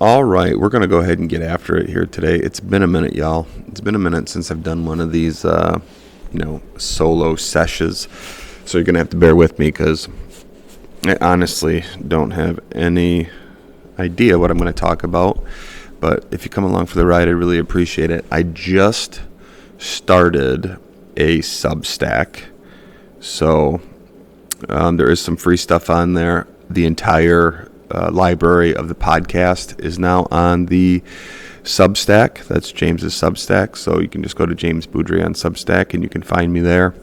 All right, we're going to go ahead and get after it here today. It's been a minute, y'all. It's been a minute since I've done one of these, solo sessions. So you're going to have to bear with me because I honestly don't have any idea what I'm going to talk about. But if you come along for the ride, I really appreciate it. I just started a Substack. So there is some free stuff on there. The entire library of the podcast is now on the Substack. That's James's Substack. So you can just go to James Boudry on Substack and you can find me there.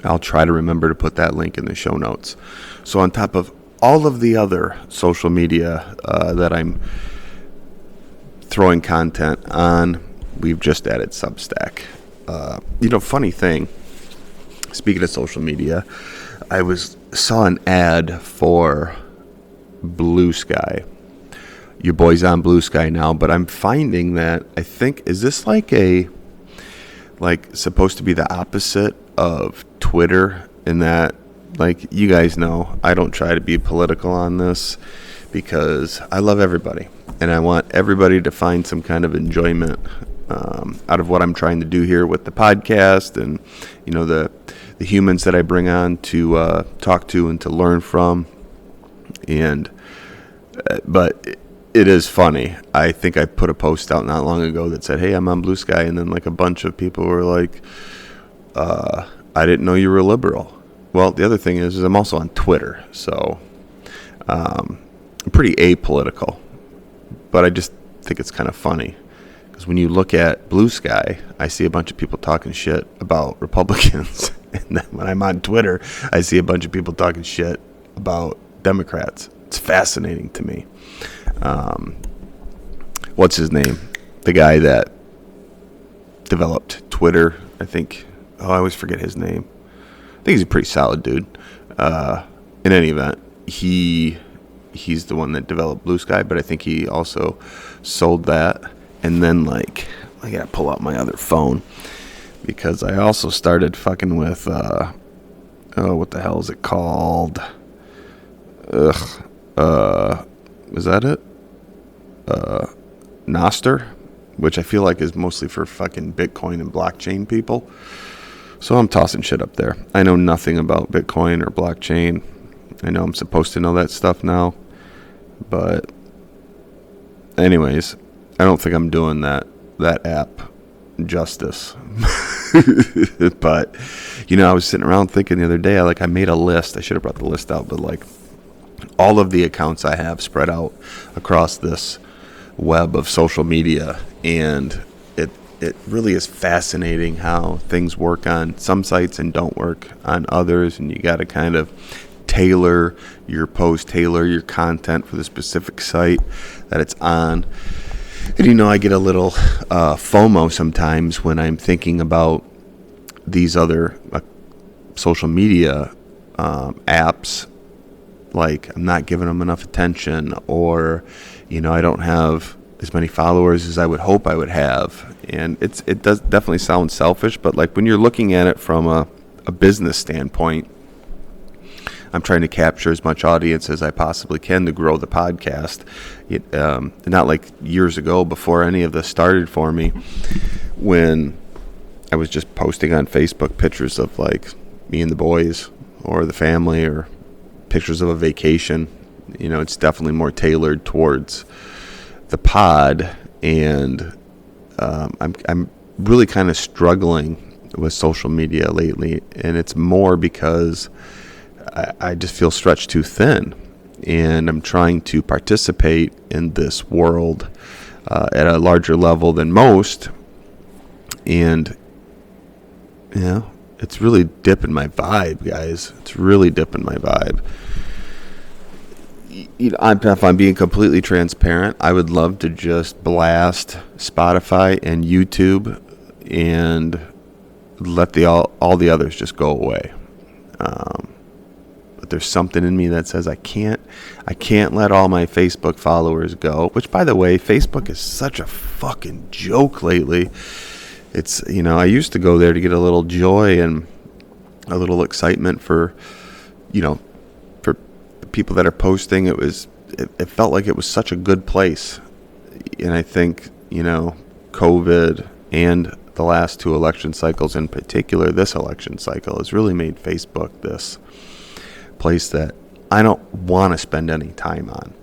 I'll try to remember to put that link in the show notes. So on top of all of the other social media that I'm throwing content on, we've just added Substack. Funny thing, speaking of social media, I saw an ad for Blue Sky. Your boy's on Blue Sky now, but I'm finding that is this supposed to be the opposite of Twitter, in that, you guys know, I don't try to be political on this because I love everybody and I want everybody to find some kind of enjoyment out of what I'm trying to do here with the podcast and the humans that I bring on to talk to and to learn from. But it is funny. I think I put a post out not long ago that said, "Hey, I'm on Blue Sky," and then a bunch of people were like, "I didn't know you were liberal." Well, the other thing is I'm also on Twitter, so I'm pretty apolitical. But I just think it's kind of funny because when you look at Blue Sky, I see a bunch of people talking shit about Republicans, and then when I'm on Twitter, I see a bunch of people talking shit about Democrats. It's fascinating to me. What's his name? The guy that developed Twitter, I think. I always forget his name. I think he's a pretty solid dude. In any event, he's the one that developed Blue Sky, but I think he also sold that. And then, I gotta pull out my other phone because I also started fucking with, what the hell is it called? Is that it? Nostr, which I feel like is mostly for fucking Bitcoin and blockchain people. So I'm tossing shit up there. I know nothing about Bitcoin or blockchain. I know I'm supposed to know that stuff now. But anyways, I don't think I'm doing that app justice. But, I was sitting around thinking the other day, I made a list. I should have brought the list out, but all of the accounts I have spread out across this web of social media, and it really is fascinating how things work on some sites and don't work on others, and you got to kind of tailor your post, tailor your content for the specific site that it's on. And I get a little FOMO sometimes when I'm thinking about these other social media apps. I'm not giving them enough attention, or I don't have as many followers as I would hope I would have. And it does definitely sound selfish, but when you're looking at it from a business standpoint, I'm trying to capture as much audience as I possibly can to grow the podcast. Not like years ago, before any of this started for me, when I was just posting on Facebook pictures of me and the boys or the family, or pictures of a vacation. It's definitely more tailored towards the pod, and I'm really kind of struggling with social media lately, and it's more because I just feel stretched too thin, and I'm trying to participate in this world at a larger level than most, and it's really dipping my vibe, guys. It's really dipping my vibe. If I'm being completely transparent, I would love to just blast Spotify and YouTube and let all the others just go away. But there's something in me that says I can't let all my Facebook followers go. Which, by the way, Facebook is such a fucking joke lately. It's, I used to go there to get a little joy and a little excitement for the people that are posting. It felt like it was such a good place. And I think, COVID and the last two election cycles, in particular this election cycle, has really made Facebook this place that I don't want to spend any time on.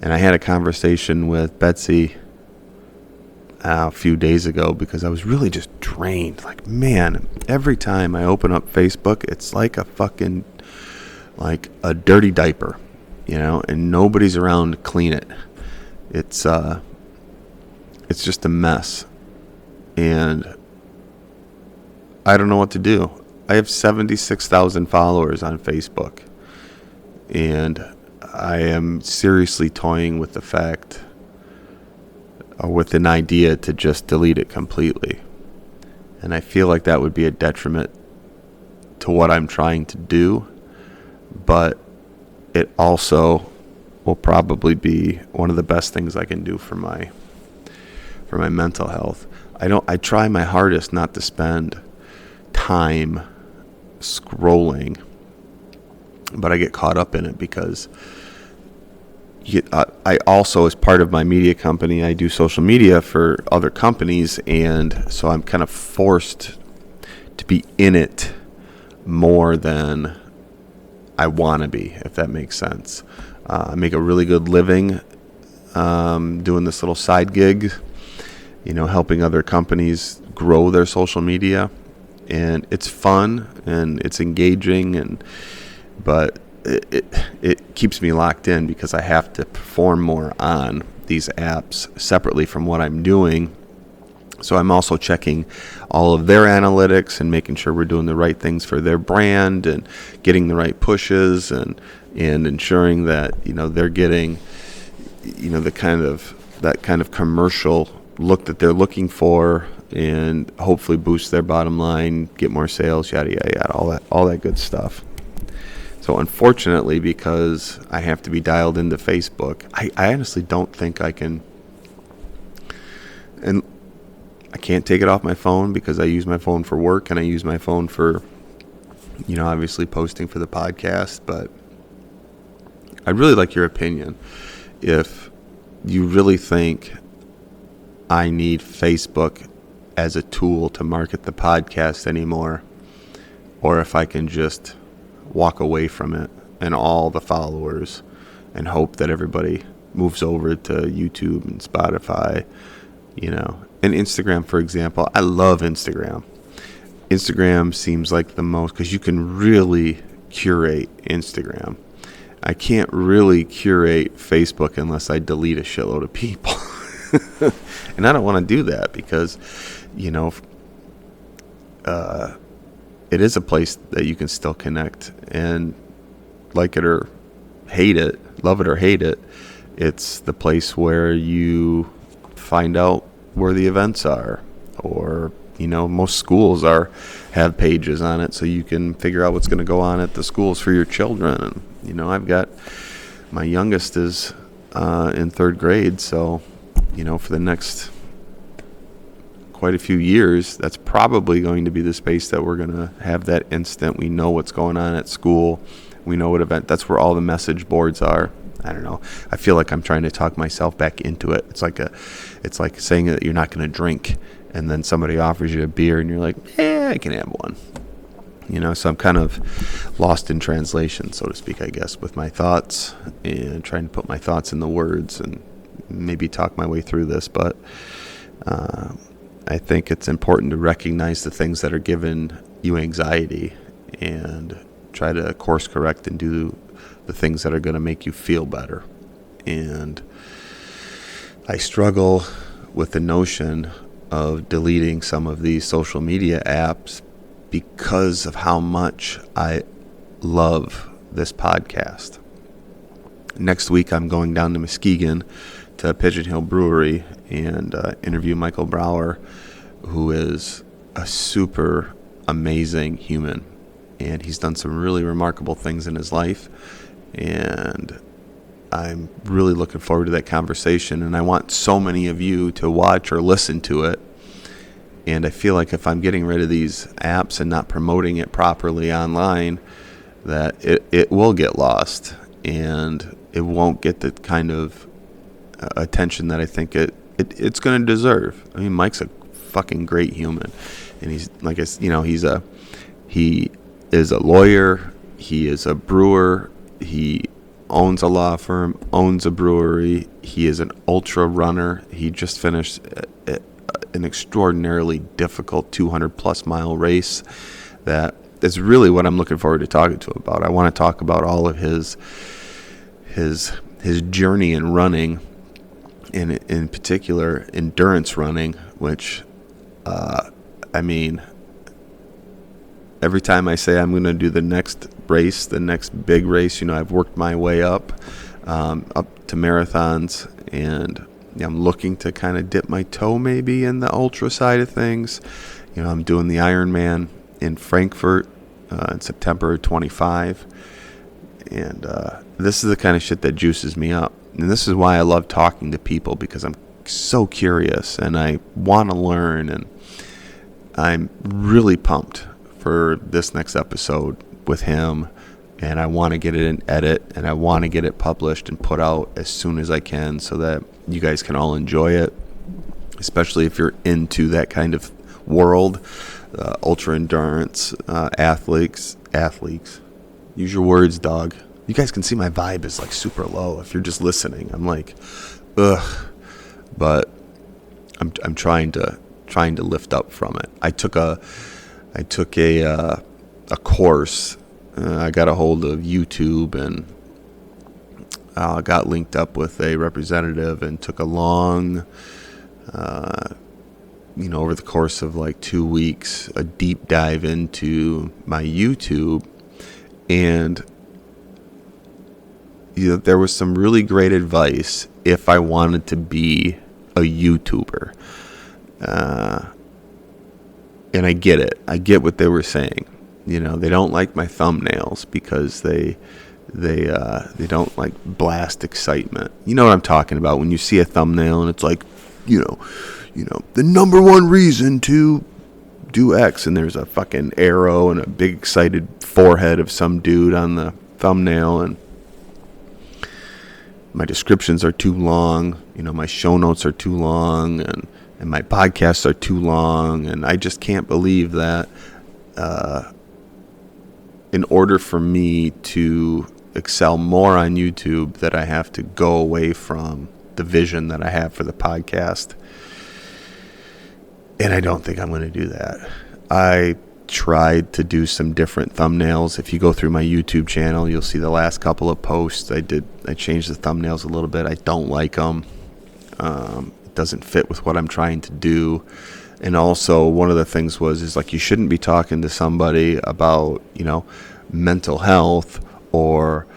And I had a conversation with Betsy a few days ago because I was really just drained. Like, man, every time I open up Facebook, it's like a dirty diaper, and nobody's around to clean it. It's just a mess. And I don't know what to do. I have 76,000 followers on Facebook. And I am seriously toying with the fact, or with an idea, to just delete it completely. And I feel like that would be a detriment to what I'm trying to do, but it also will probably be one of the best things I can do for my mental health. I try my hardest not to spend time scrolling, but I get caught up in it because I also, as part of my media company, I do social media for other companies, and so I'm kind of forced to be in it more than I want to be, if that makes sense. I make a really good living doing this little side gig, helping other companies grow their social media, and it's fun and it's engaging, but it keeps me locked in because I have to perform more on these apps separately from what I'm doing. So I'm also checking all of their analytics and making sure we're doing the right things for their brand and getting the right pushes and ensuring that they're getting that kind of commercial look that they're looking for, and hopefully boost their bottom line, get more sales, yada yada yada, all that good stuff. So unfortunately, because I have to be dialed into Facebook, I honestly don't think I can, and I can't take it off my phone because I use my phone for work and I use my phone for, obviously posting for the podcast. But I'd really like your opinion. If you really think I need Facebook as a tool to market the podcast anymore, or if I can just walk away from it and all the followers and hope that everybody moves over to YouTube and Spotify, and Instagram, for example. I love Instagram. Instagram seems like the most, because you can really curate Instagram. I can't really curate Facebook unless I delete a shitload of people. And I don't want to do that because, it is a place that you can still connect, and like it or hate it, love it or hate it, it's the place where you find out where the events are, or most schools have pages on it, so you can figure out what's going to go on at the schools for your children. And I've got, my youngest is in third grade, so for the next quite a few years, that's probably going to be the space that we're going to have that instant. We know what's going on at school. We know what event. That's where all the message boards are. I don't know. I feel like I'm trying to talk myself back into it. It's like saying that you're not going to drink, and then somebody offers you a beer, and you're like, I can have one. So I'm kind of lost in translation, so to speak, I guess, with my thoughts and trying to put my thoughts in the words and maybe talk my way through this. But I think it's important to recognize the things that are giving you anxiety and try to course correct and do the things that are going to make you feel better. And I struggle with the notion of deleting some of these social media apps because of how much I love this podcast. Next week, I'm going down to Muskegon to Pigeon Hill Brewery and interview Michael Brower, who is a super amazing human. And he's done some really remarkable things in his life. And I'm really looking forward to that conversation. And I want so many of you to watch or listen to it. And I feel like if I'm getting rid of these apps and not promoting it properly online, that it will get lost. And it won't get the kind of attention that I think it's going to deserve. I mean, Mike's a fucking great human, and he's like, he is a lawyer, he is a brewer, he owns a law firm, owns a brewery, he is an ultra runner. He just finished an extraordinarily difficult 200 plus mile race that is really what I'm looking forward to talking to him about. I want to talk about all of his journey in running, in particular endurance running, which I mean, every time I say I'm going to do the next race, the next big race, I've worked my way up to marathons, and I'm looking to kind of dip my toe maybe in the ultra side of things. I'm doing the Ironman in Frankfurt in September 25, and this is the kind of shit that juices me up. And this is why I love talking to people, because I'm so curious and I want to learn, and I'm really pumped for this next episode with him, and I want to get it in edit, and I want to get it published and put out as soon as I can so that you guys can all enjoy it, especially if you're into that kind of world, ultra endurance, athletes. Use your words, dog. You guys can see my vibe is like super low if you're just listening. I'm like, ugh, but I'm trying to lift up from it. I took a course. I got a hold of YouTube and got linked up with a representative and took a long, over the course of like 2 weeks, a deep dive into my YouTube, and there was some really great advice if I wanted to be a YouTuber. And I get it. I get what they were saying. They don't like my thumbnails because they don't like blast excitement. You know what I'm talking about when you see a thumbnail and it's like, the number one reason to do X, and there's a fucking arrow and a big excited forehead of some dude on the thumbnail, and my descriptions are too long, my show notes are too long, and my podcasts are too long, and I just can't believe that in order for me to excel more on YouTube, that I have to go away from the vision that I have for the podcast. And I don't think I'm going to do that. I tried to do some different thumbnails. If you go through my YouTube channel, you'll see the last couple of posts I changed the thumbnails a little bit. I don't like them. It doesn't fit with what I'm trying to do. And also, one of the things is like, you shouldn't be talking to somebody about, mental health or,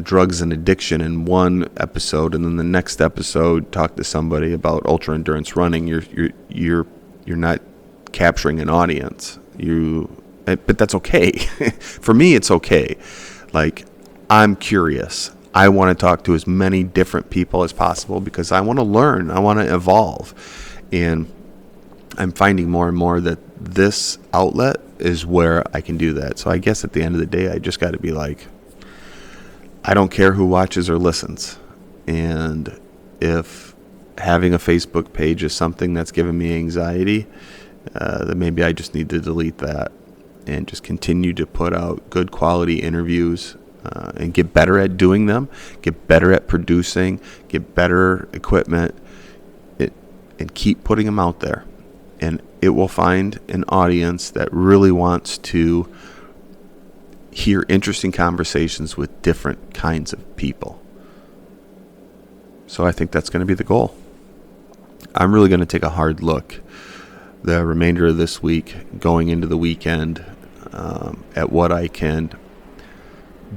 drugs and addiction in one episode, and then the next episode talk to somebody about ultra endurance running. You're not capturing an audience. But that's okay. For me, it's okay. Like, I'm curious. I want to talk to as many different people as possible because I want to learn. I want to evolve. And I'm finding more and more that this outlet is where I can do that. So I guess at the end of the day, I just got to be like, I don't care who watches or listens. And if having a Facebook page is something that's giving me anxiety, then maybe I just need to delete that and just continue to put out good quality interviews and get better at doing them, get better at producing, get better equipment, and keep putting them out there. And it will find an audience that really wants to hear interesting conversations with different kinds of people. So I think that's going to be the goal. I'm really going to take a hard look the remainder of this week, going into the weekend, at what I can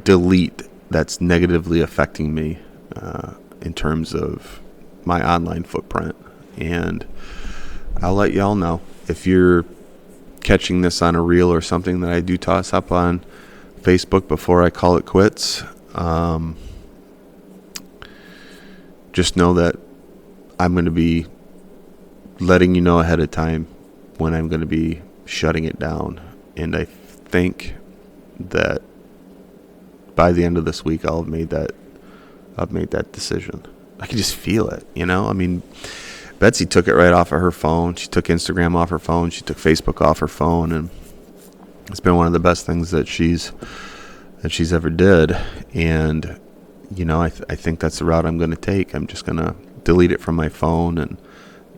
delete that's negatively affecting me in terms of my online footprint. And I'll let y'all know if you're catching this on a reel or something that I do toss up on Facebook before I call it quits. Just know that I'm going to be letting you know ahead of time when I'm going to be shutting it down. And I think that by the end of this week, I'll have made that I've made that decision. I can just feel it, you know? I mean, Betsy took it right off of her phone. She took Instagram off her phone. She took Facebook off her phone, and it's been one of the best things that she's ever did. And, you know, I think that's the route I'm going to take. I'm just going to delete it from my phone,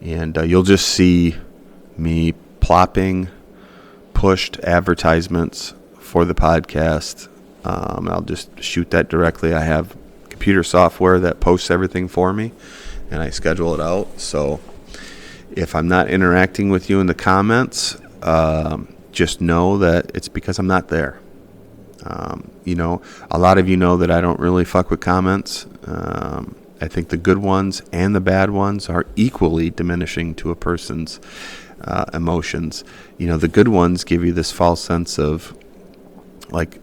and you'll just see me plopping pushed advertisements for the podcast. I'll just shoot that directly. I have computer software that posts everything for me, and I schedule it out. So if I'm not interacting with you in the comments, just know that it's because I'm not there. You know, a lot of you know that I don't really fuck with comments. I think the good ones and the bad ones are equally diminishing to a person's emotions. You know, the good ones give you this false sense of, like,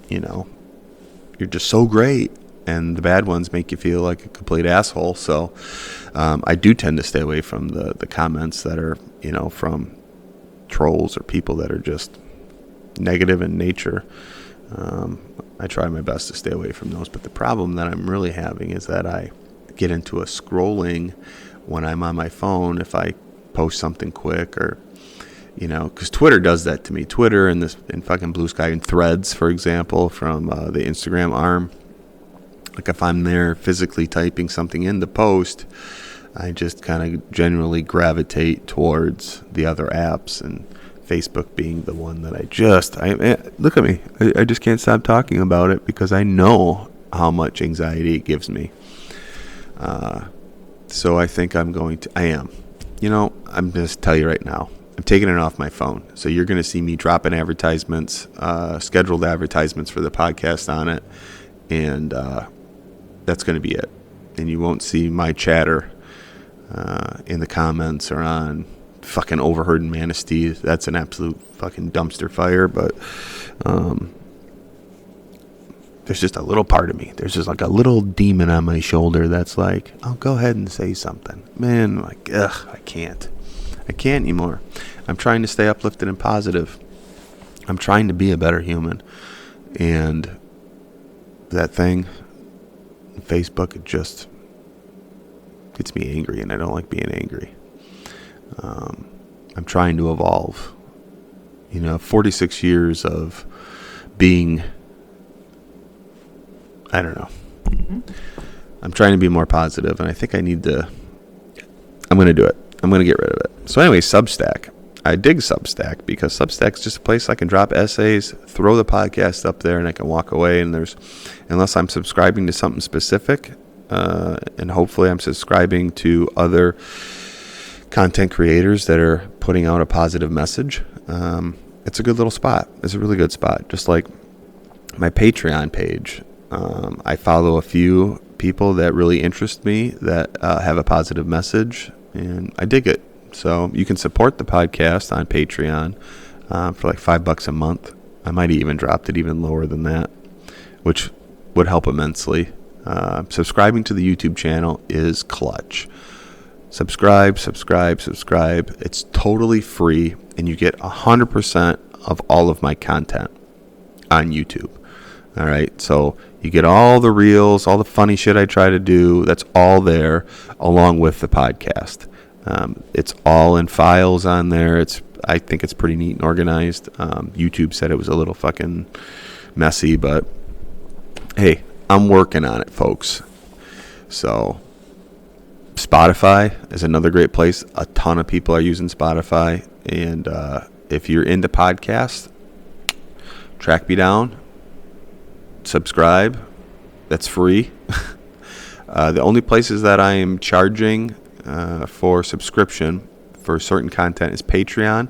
you know, you're just so great, and the bad ones make you feel like a complete asshole. So I do tend to stay away from the comments that are, you know, from trolls or people that are just negative in nature. I try my best to stay away from those. But the problem that I'm really having is that I get into a scrolling when I'm on my phone if I post something quick, or, you know, because Twitter does that to me. Twitter and fucking Blue Sky and Threads, for example, from the Instagram arm. Like if I'm there physically typing something in the post, I just kind of generally gravitate towards the other apps, and Facebook being the one that I look at me. I just can't stop talking about it because I know how much anxiety it gives me. So I think I'm you know, I'm going to tell you right now, I'm taking it off my phone. So you're going to see me dropping advertisements, scheduled advertisements for the podcast on it. And that's going to be it. And you won't see my chatter in the comments or on fucking Overheard in Manistee. That's an absolute fucking dumpster fire. But there's just a little part of me. There's just like a little demon on my shoulder that's like, oh, go ahead and say something. Man, I'm like, ugh, I can't anymore. I'm trying to stay uplifted and positive. I'm trying to be a better human. And that thing, Facebook, it just gets me angry, and I don't like being angry. I'm trying to evolve. You know, 46 years of being, I don't know. I'm trying to be more positive, and I think I'm going to do it. I'm going to get rid of it. So anyway, Substack. I dig Substack because Substack's just a place I can drop essays, throw the podcast up there, and I can walk away. And unless I'm subscribing to something specific, and hopefully I'm subscribing to other content creators that are putting out a positive message, it's a good little spot. It's a really good spot. Just like my Patreon page. I follow a few people that really interest me that have a positive message, and I dig it. So you can support the podcast on Patreon for like $5 a month. I might even dropped it even lower than that, which would help immensely. Subscribing to the YouTube channel is clutch. Subscribe. It's totally free, and you get 100% of all of my content on YouTube. All right, so you get all the reels, all the funny shit I try to do. That's all there, along with the podcast. It's all in files on there. I think it's pretty neat and organized. YouTube said it was a little fucking messy, but hey, I'm working on it, folks. So Spotify is another great place. A ton of people are using Spotify, and if you're into podcasts, track me down. Subscribe. That's free. The only places that I am charging for subscription for certain content is Patreon,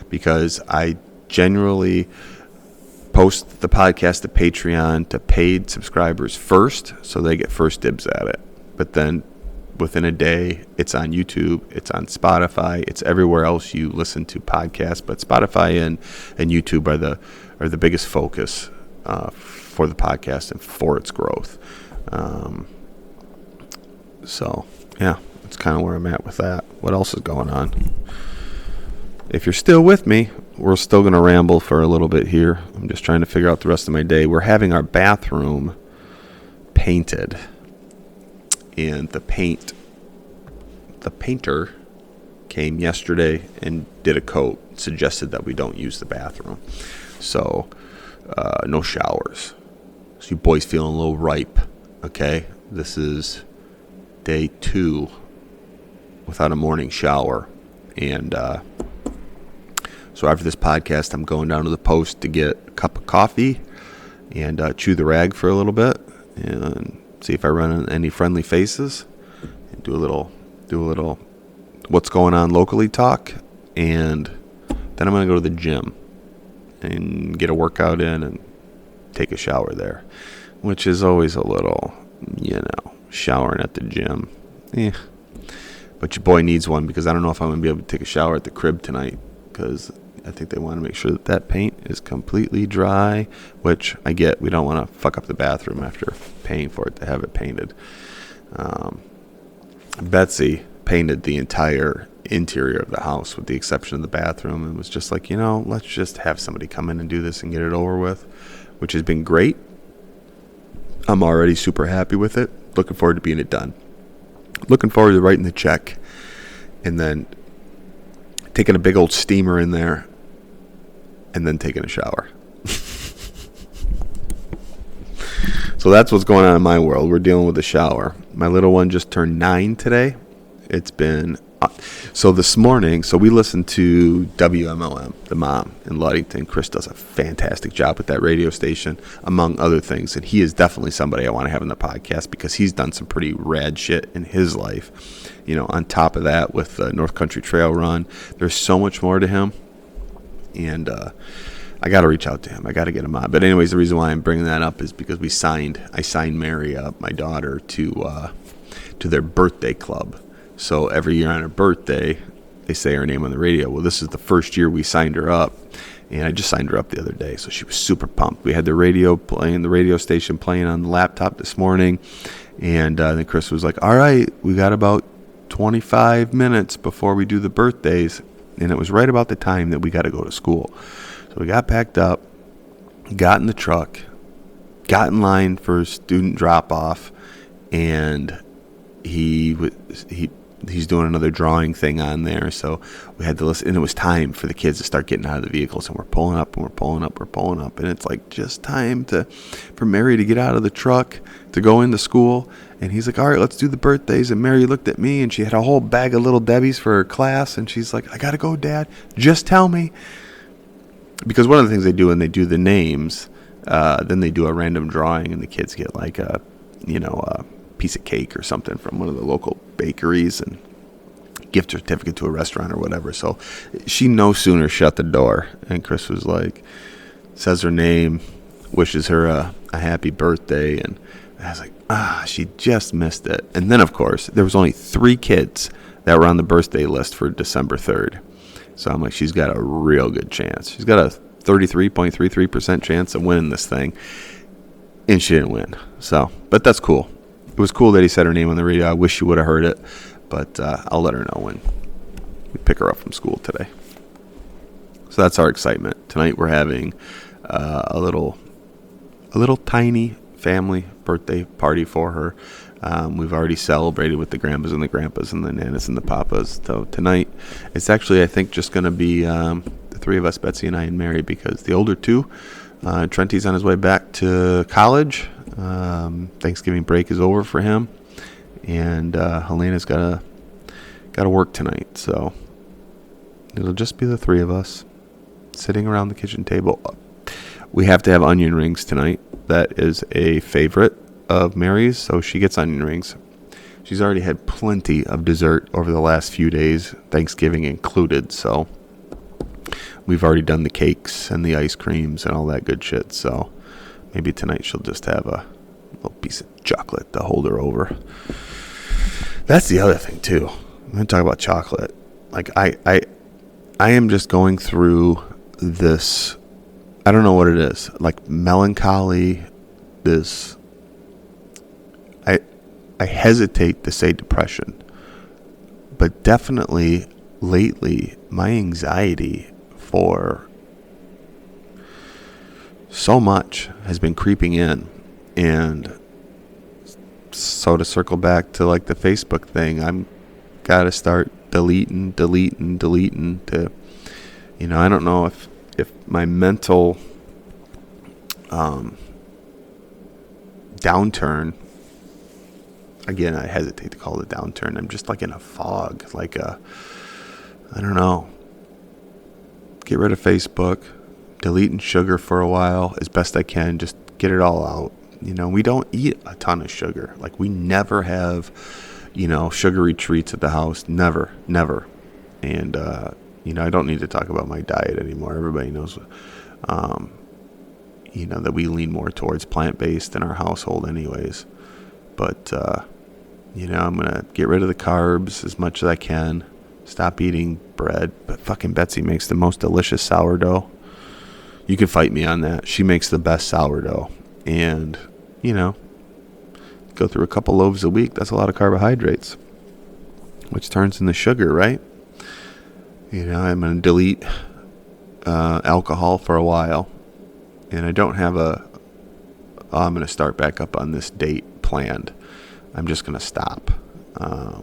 because I generally post the podcast to Patreon to paid subscribers first, so they get first dibs at it. But then within a day, it's on YouTube, it's on Spotify, it's everywhere else you listen to podcasts. But Spotify and YouTube are the biggest focus for the podcast and for its growth. So yeah, that's kind of where I'm at with that. What else is going on? If you're still with me, we're still going to ramble for a little bit here. I'm just trying to figure out the rest of my day. We're having our bathroom painted, and the painter came yesterday and did a coat, suggested that we don't use the bathroom. So, no showers. So you boys feeling a little ripe, okay? This is day 2 without a morning shower. And so after this podcast, I'm going down to the post to get a cup of coffee and chew the rag for a little bit and see if I run into any friendly faces and do a little what's going on locally talk. And then I'm going to go to the gym and get a workout in and take a shower there, which is always a little, showering at the gym. But your boy needs one, because I don't know if I'm going to be able to take a shower at the crib tonight, because I think they want to make sure that paint is completely dry, which I get. We don't want to fuck up the bathroom after paying for it to have it painted. Betsy painted the entire interior of the house with the exception of the bathroom, and was just like, let's just have somebody come in and do this and get it over with, which has been great. I'm already super happy with it. Looking forward to being it done. Looking forward to writing the check and then taking a big old steamer in there and then taking a shower. So that's what's going on in my world. We're dealing with the shower. My little one just turned 9 today. It's been... So this morning, we listened to WMLM, the mom in Ludington. Chris does a fantastic job with that radio station, among other things. And he is definitely somebody I want to have in the podcast, because he's done some pretty rad shit in his life. On top of that, with the North Country Trail Run, there's so much more to him. And I got to reach out to him. I got to get him on. But anyways, the reason why I'm bringing that up is because I signed Mary up, my daughter, to their birthday club. So every year on her birthday, they say her name on the radio. Well, this is the first year we signed her up, and I just signed her up the other day. So she was super pumped. We had the radio station playing on the laptop this morning, and then Chris was like, all right, we got about 25 minutes before we do the birthdays, and it was right about the time that we got to go to school. So we got packed up, got in the truck, got in line for student drop-off, and he's doing another drawing thing on there, so we had to listen, and it was time for the kids to start getting out of the vehicles, and we're pulling up, and it's like just time for Mary to get out of the truck to go into school. And he's like, all right, let's do the birthdays. And Mary looked at me, and she had a whole bag of Little Debbies for her class, and she's like, I gotta go, Dad, just tell me. Because one of the things they do when they do the names, then they do a random drawing, and the kids get like a piece of cake or something from one of the local bakeries and gift certificate to a restaurant or whatever. So she no sooner shut the door, and Chris was like, says her name, wishes her a happy birthday, and I was like, she just missed it. And then of course there was only 3 kids that were on the birthday list for December 3rd. So I'm like, she's got a real good chance. She's got a 33.33% chance of winning this thing, and she didn't win. So, but that's cool. It was cool that he said her name on the radio. I wish you would have heard it, but I'll let her know when we pick her up from school today. So that's our excitement. Tonight we're having a little tiny family birthday party for her. We've already celebrated with the grandpas and the grandpas and the nanas and the papas. So tonight it's actually, I think, just going to be the 3 of us, Betsy and I and Mary, because the older 2, Trenty's on his way back to college. Thanksgiving break is over for him, and Helena's got to work tonight, so it'll just be the 3 of us sitting around the kitchen table. We have to have onion rings tonight. That is a favorite of Mary's, so she gets onion rings. She's already had plenty of dessert over the last few days, Thanksgiving included, so we've already done the cakes and the ice creams and all that good shit, so maybe tonight she'll just have a little piece of chocolate to hold her over. That's the other thing too. I'm going to talk about chocolate. Like I am just going through this, I don't know what it is, like melancholy, this, I hesitate to say depression, but definitely lately my anxiety for so much has been creeping in, and So to circle back to like the Facebook thing, I'm got to start deleting to, I don't know if my mental downturn, again, I hesitate to call it a downturn. I'm just like in a fog, I don't know. Get rid of Facebook, deleting sugar for a while as best I can, just get it all out. We don't eat a ton of sugar. Like, we never have, sugary treats at the house. Never. And, I don't need to talk about my diet anymore. Everybody knows, that we lean more towards plant-based in our household anyways. But, I'm going to get rid of the carbs as much as I can. Stop eating bread. But fucking Betsy makes the most delicious sourdough. You can fight me on that. She makes the best sourdough. And, go through a couple loaves a week. That's a lot of carbohydrates, which turns into sugar, right? I'm going to delete alcohol for a while. And I don't have I'm going to start back up on this date planned. I'm just going to stop. I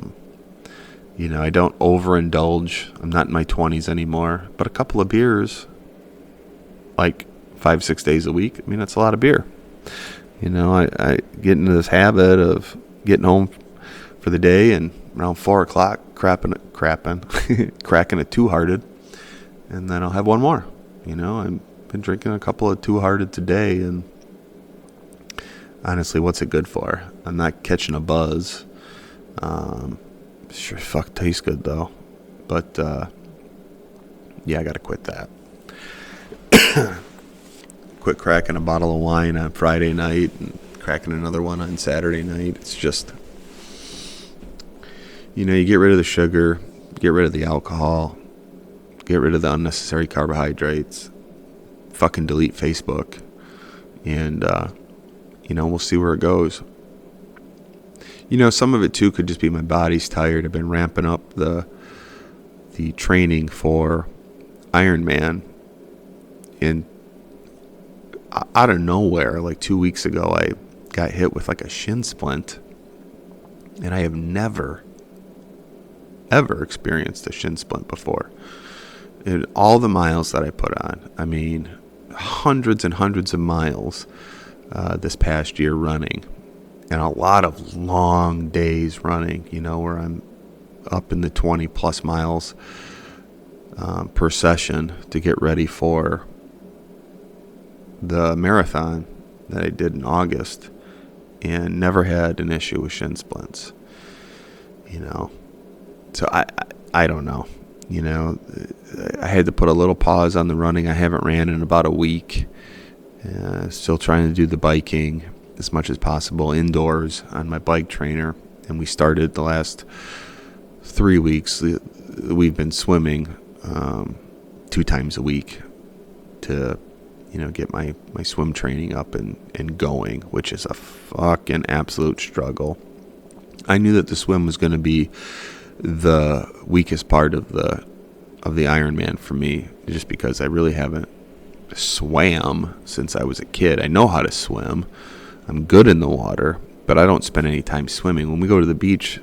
don't overindulge. I'm not in my 20s anymore. But a couple of beers, like 5-6 days a week, that's a lot of beer. I get into this habit of getting home for the day and around 4 o'clock cracking a Two-Hearted, and then I'll have one more. I've been drinking a couple of Two-Hearted a day, and honestly, what's it good for? I'm not catching a buzz. Sure fuck tastes good though. But yeah, I gotta quit that. Quit cracking a bottle of wine on Friday night and cracking another one on Saturday night. It's just, you get rid of the sugar, get rid of the alcohol, get rid of the unnecessary carbohydrates, fucking delete Facebook, and we'll see where it goes. Some of it too could just be my body's tired. I've been ramping up the training for Ironman, and out of nowhere, like 2 weeks ago, I got hit with like a shin splint, and I have never, ever experienced a shin splint before. And all the miles that I put on, hundreds and hundreds of miles this past year running, and a lot of long days running, where I'm up in the 20 plus miles per session to get ready for the marathon that I did in August, and never had an issue with shin splints. So I don't know. I had to put a little pause on the running. I haven't ran in about a week. Still trying to do the biking as much as possible indoors on my bike trainer. And we started the last 3 weeks. We've been swimming 2 times a week to get my swim training up and going, which is a fucking absolute struggle. I knew that the swim was going to be the weakest part of the Ironman for me, just because I really haven't swam since I was a kid. I know how to swim. I'm good in the water, but I don't spend any time swimming. When we go to the beach,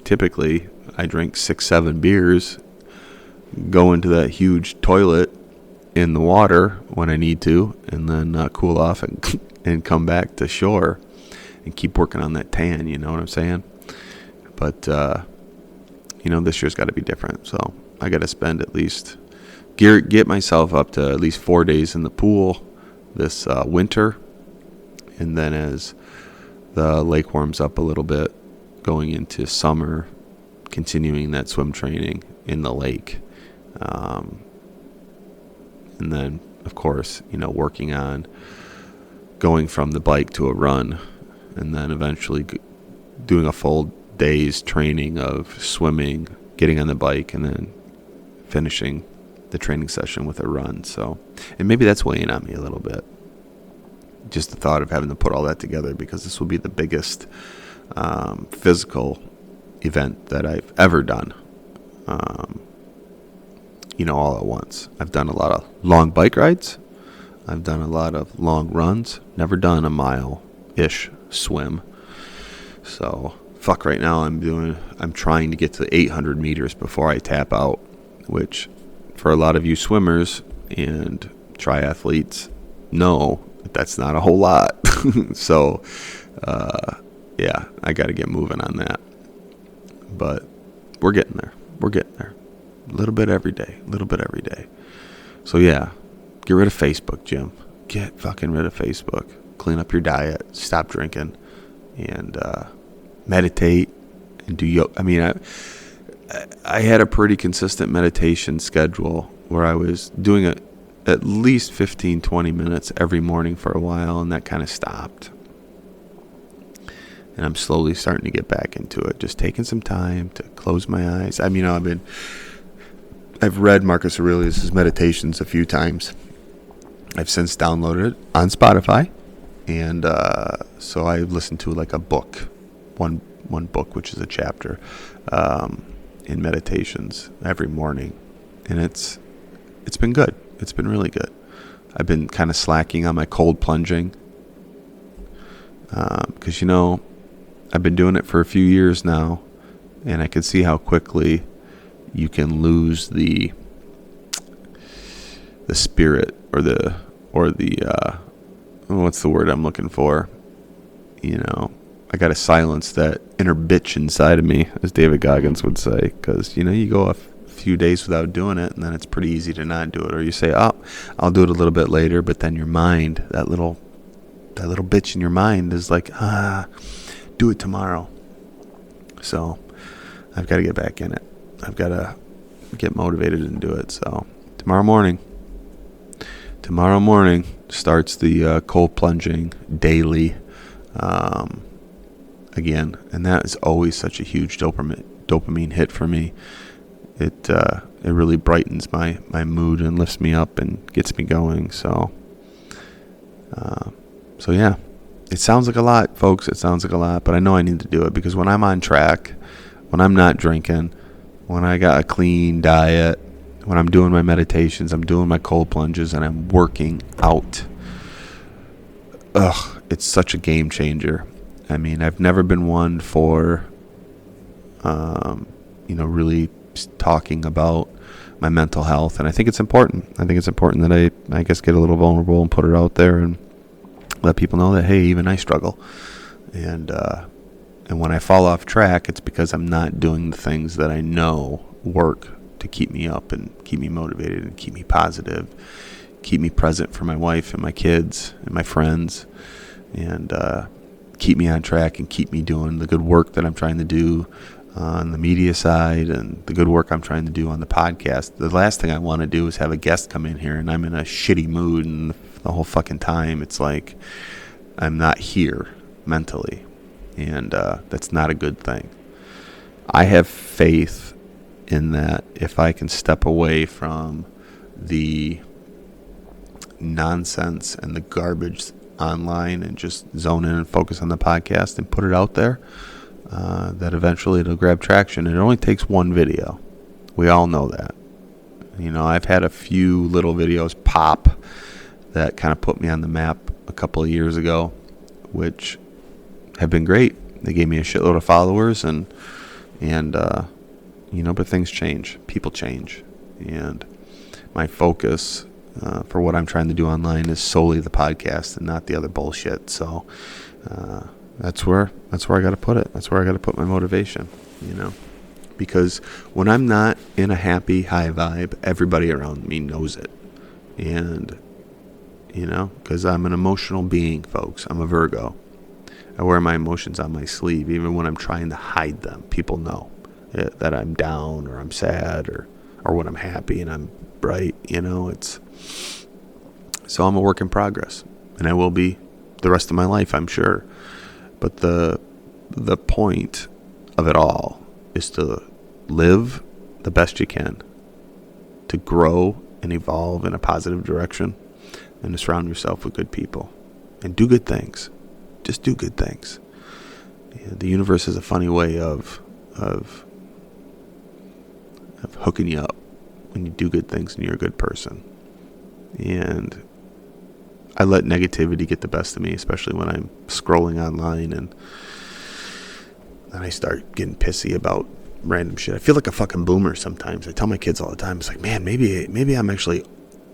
typically I drink 6-7 beers, go into that huge toilet in the water when I need to, and then cool off and come back to shore and keep working on that tan, you know what I'm saying? But, this year's got to be different, so I got to spend at least, get myself up to at least 4 days in the pool this winter, and then as the lake warms up a little bit, going into summer, continuing that swim training in the lake. And then, of course, working on going from the bike to a run, and then eventually doing a full day's training of swimming, getting on the bike, and then finishing the training session with a run. So, and maybe that's weighing on me a little bit. Just the thought of having to put all that together, because this will be the biggest physical event that I've ever done. All at once. I've done a lot of long bike rides. I've done a lot of long runs. Never done a mile-ish swim. So, fuck, right now I'm trying to get to 800 meters before I tap out, which for a lot of you swimmers and triathletes know that's not a whole lot. So, yeah, I got to get moving on that. But we're getting there. We're getting there. A little bit every day. A little bit every day. So, yeah, get rid of Facebook, Jim. Get fucking rid of Facebook. Clean up your diet. Stop drinking. And meditate. And do yoga. I mean, I had a pretty consistent meditation schedule where I was doing it at least 15, 20 minutes every morning for a while, and that kind of stopped. And I'm slowly starting to get back into it, just taking some time to close my eyes. I mean, I've read Marcus Aurelius' meditations a few times. I've since downloaded it on Spotify, and so I listened to like a book, one book, which is a chapter in meditations every morning, and it's been good. It's been really good. I've been kind of slacking on my cold plunging because, I've been doing it for a few years now, and I can see how quickly you can lose the spirit or the what's the word I'm looking for? I got to silence that inner bitch inside of me, as David Goggins would say, because you go a few days without doing it, and then it's pretty easy to not do it, or you say, "Oh, I'll do it a little bit later," but then your mind, that little bitch in your mind, is like, do it tomorrow. So I've got to get back in it. I've got to get motivated and do it. So tomorrow morning starts the cold plunging daily again, and that is always such a huge dopamine hit for me. It really brightens my mood and lifts me up and gets me going. So yeah, it sounds like a lot, folks. It sounds like a lot, but I know I need to do it, because when I'm on track, when I'm not drinking, when I got a clean diet, when I'm doing my meditations, I'm doing my cold plunges, and I'm working out, it's such a game changer. I mean, I've never been one for, really talking about my mental health, and I think it's important. I think it's important that I guess get a little vulnerable and put it out there and let people know that, hey, even I struggle. And when I fall off track, it's because I'm not doing the things that I know work to keep me up and keep me motivated and keep me positive, keep me present for my wife and my kids and my friends, and keep me on track and keep me doing the good work that I'm trying to do on the media side and the good work I'm trying to do on the podcast. The last thing I want to do is have a guest come in here and I'm in a shitty mood, and the whole fucking time it's like I'm not here mentally, and that's not a good thing. I have faith in that if I can step away from the nonsense and the garbage online and just zone in and focus on the podcast and put it out there, that eventually it'll grab traction. It only takes one video. We all know that. I've had a few little videos pop that kind of put me on the map a couple of years ago, which have been great. They gave me a shitload of followers, and but things change. People change. And my focus for what I'm trying to do online is solely the podcast and not the other bullshit. So that's where I got to put it. That's where I got to put my motivation, because when I'm not in a happy, high vibe, everybody around me knows it. And, because I'm an emotional being, folks. I'm a Virgo. I wear my emotions on my sleeve, even when I'm trying to hide them. People know that I'm down or I'm sad or when I'm happy and I'm bright. So I'm a work in progress, and I will be the rest of my life, I'm sure. But the point of it all is to live the best you can, to grow and evolve in a positive direction, and to surround yourself with good people and do good things. Just do good things. The universe has a funny way of hooking you up when you do good things and you're a good person. And I let negativity get the best of me, especially when I'm scrolling online and and I start getting pissy about random shit. I feel like a fucking boomer sometimes. I tell my kids all the time, it's like, man, maybe I'm actually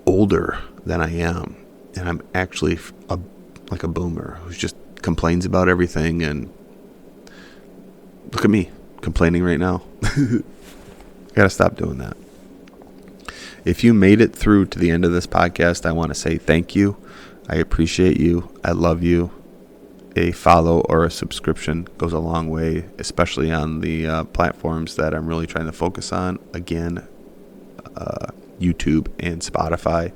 older than I am, and I'm actually like a boomer who just complains about everything. And look at me complaining right now. Gotta stop doing that. If you made it through to the end of this podcast, I want to say thank you. I appreciate you. I love you. A follow or a subscription goes a long way, especially on the platforms that I'm really trying to focus on. Again, YouTube and Spotify.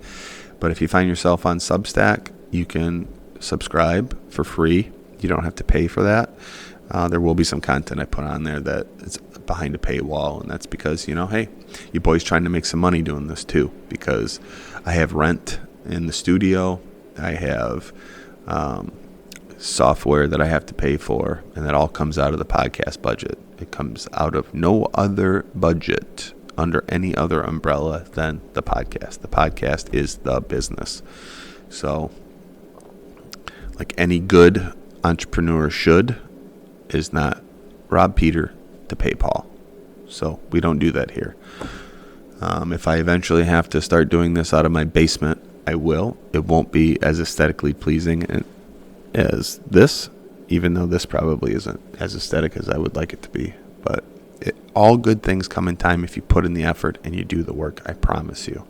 But if you find yourself on Substack, you can subscribe for free. You don't have to pay for that. There will be some content I put on there that is behind a paywall, and that's because, hey, your boy's trying to make some money doing this too, because I have rent in the studio. I have software that I have to pay for, and that all comes out of the podcast budget. It comes out of no other budget under any other umbrella than the podcast. The podcast is the business. So, like any good entrepreneur should, is not rob Peter to pay Paul. So we don't do that here. If I eventually have to start doing this out of my basement, I will. It won't be as aesthetically pleasing as this, even though this probably isn't as aesthetic as I would like it to be. But all good things come in time if you put in the effort and you do the work, I promise you.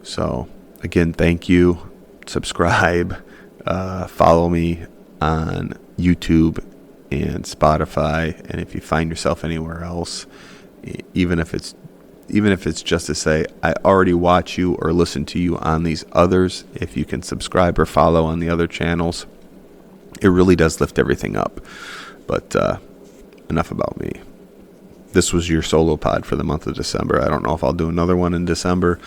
So again, thank you. Subscribe. Follow me on YouTube and Spotify. And if you find yourself anywhere else, even if it's just to say, I already watch you or listen to you on these others, if you can subscribe or follow on the other channels, it really does lift everything up. But enough about me. This was your solo pod for the month of December. I don't know if I'll do another one in December,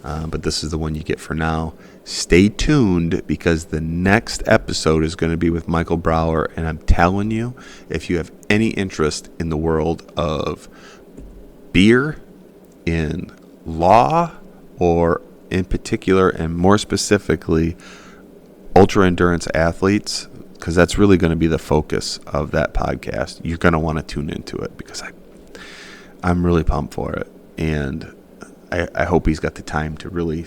but this is the one you get for now. Stay tuned, because the next episode is going to be with Michael Brower, and I'm telling you, if you have any interest in the world of beer, in law, or in particular and more specifically ultra endurance athletes, because that's really going to be the focus of that podcast, you're going to want to tune into it, because I'm really pumped for it, and I hope he's got the time to really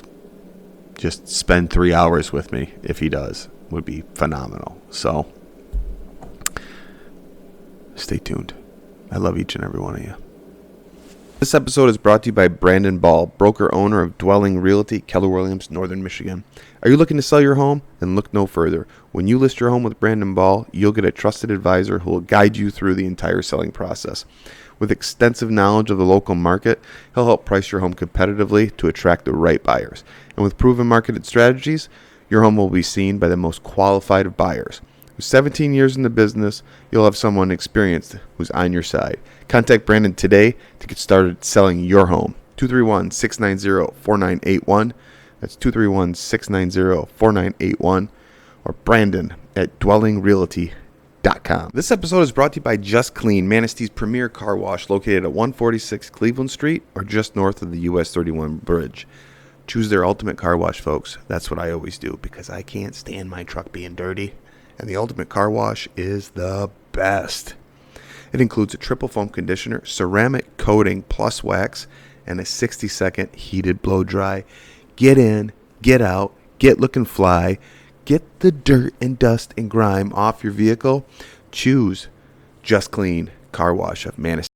just spend 3 hours with me. If he does, would be phenomenal. So stay tuned. I love each and every one of you. This episode is brought to you by Brandon Ball, broker owner of Dwelling Realty, Keller Williams, Northern Michigan. Are you looking to sell your home? Then look no further. When you list your home with Brandon Ball, you'll get a trusted advisor who will guide you through the entire selling process. With extensive knowledge of the local market, he'll help price your home competitively to attract the right buyers. And with proven marketed strategies, your home will be seen by the most qualified of buyers. With 17 years in the business, you'll have someone experienced who's on your side. Contact Brandon today to get started selling your home. 231-690-4981. That's 231-690-4981. Or Brandon at dwellingrealty.com. This episode is brought to you by Just Clean, Manistee's premier car wash, located at 146 Cleveland Street, or just north of the US 31 bridge. Choose their ultimate car wash, folks. That's what I always do, because I can't stand my truck being dirty. And the ultimate car wash is the best. It includes a triple foam conditioner, ceramic coating plus wax, and a 60-second heated blow dry. Get in, get out, get looking fly. Get the dirt and dust and grime off your vehicle. Choose Just Clean Car Wash of Manistee.